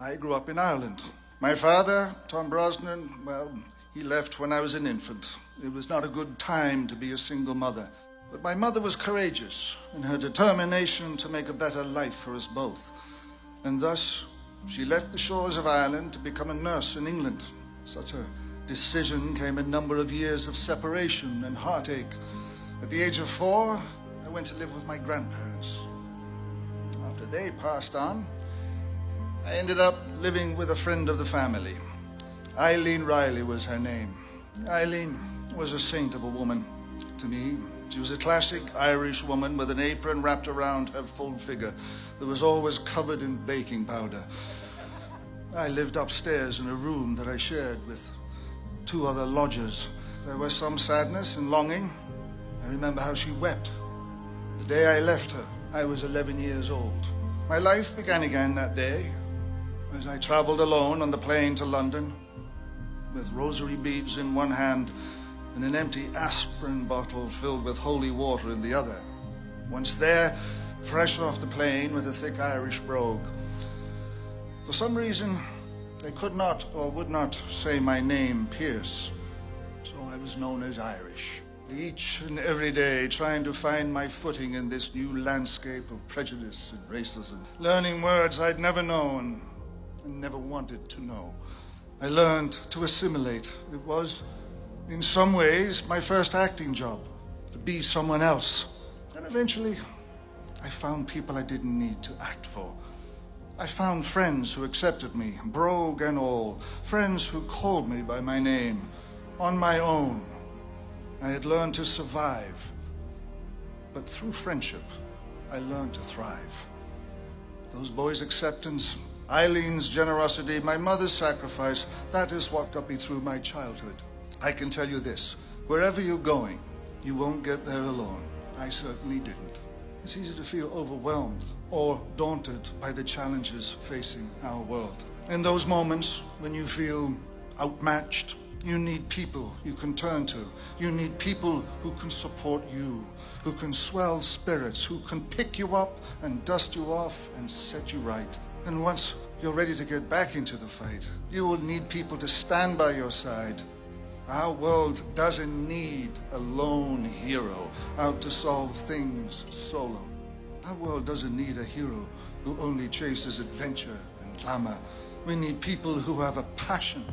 I grew up in Ireland. My father, Tom Brosnan, well, he left when I was an infant. It was not a good time to be a single mother. But my mother was courageous in her determination to make a better life for us both. And thus, she left the shores of Ireland to become a nurse in England. Such a decision came a number of years of separation and heartache. At the age of 4, I went to live with my grandparents. After they passed on, I ended up living with a friend of the family. Eileen Riley was her name. Eileen was a saint of a woman to me. She was a classic Irish woman with an apron wrapped around her full figure that was always covered in baking powder. I lived upstairs in a room that I shared with 2 other lodgers. There was some sadness and longing. I remember how she wept. The day I left her, I was 11 years old. My life began again that day as I traveled alone on the plane to London with rosary beads in one hand and an empty aspirin bottle filled with holy water in the other. Once there, fresh off the plane with a thick Irish brogue. For some reason, they could not or would not say my name, Pierce, so I was known as Irish. Each and every day trying to find my footing in this new landscape of prejudice and racism, learning words I'd never known and never wanted to know. I learned to assimilate. It was, in some ways, my first acting job, to be someone else. And eventually, I found people I didn't need to act for. I found friends who accepted me, brogue and all, friends who called me by my name, on my own. I had learned to survive, but through friendship, I learned to thrive. Those boys' acceptance, Eileen's generosity, my mother's sacrifice, that is what got me through my childhood. I can tell you this, wherever you're going, you won't get there alone. I certainly didn't. It's easy to feel overwhelmed or daunted by the challenges facing our world. In those moments when you feel outmatched, you need people you can turn to. You need people who can support you, who can swell spirits, who can pick you up and dust you off and set you right. And once you're ready to get back into the fight, you will need people to stand by your side. Our world doesn't need a lone hero out to solve things solo. Our world doesn't need a hero who only chases adventure and glamour. We need people who have a passion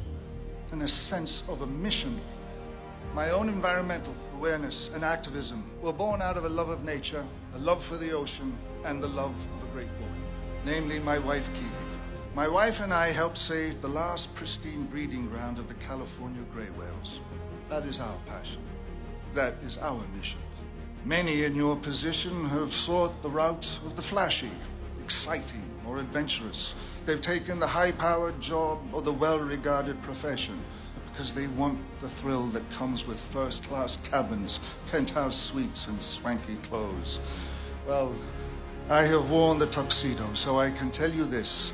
and a sense of a mission. My own environmental awareness and activism were born out of a love of nature, a love for the ocean, and the love of a great woman, namely my wife, Keely. My wife and I helped save the last pristine breeding ground of the California gray whales. That is our passion. That is our mission. Many in your position have sought the route of the flashy, exciting, or adventurous. They've taken the high-powered job or the well-regarded profession because they want the thrill that comes with first-class cabins, penthouse suites, and swanky clothes. Well, I have worn the tuxedo, so I can tell you this.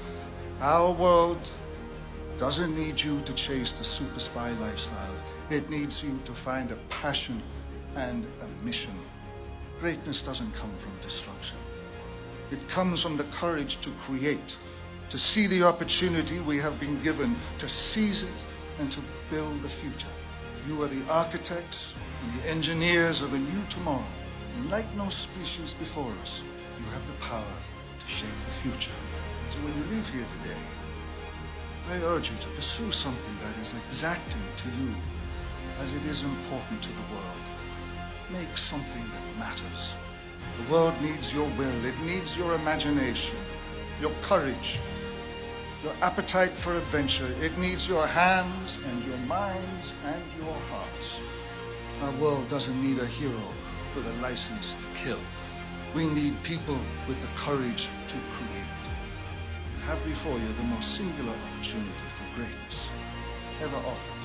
Our world doesn't need you to chase the super spy lifestyle. It needs you to find a passion and a mission. Greatness doesn't come from destruction. It comes from the courage to create, to see the opportunity we have been given, to seize it and to build the future. You are the architects and the engineers of a new tomorrow. And like no species before us, you have the power to shape the future. So when you leave here today, I urge you to pursue something that is exacting to you as it is important to the world. Make something that matters. The world needs your will, it needs your imagination, your courage, your appetite for adventure. It needs your hands and your minds and your hearts. Our world doesn't need a hero with a license to kill. We need people with the courage to create. You have before you the most singular opportunity for greatness ever offered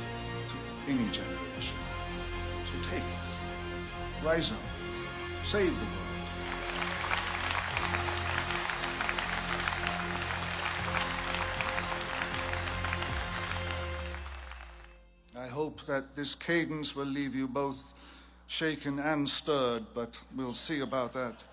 to any generation. So take it. Rise up. Save the world. I hope that this cadence will leave you both shaken and stirred, but we'll see about that.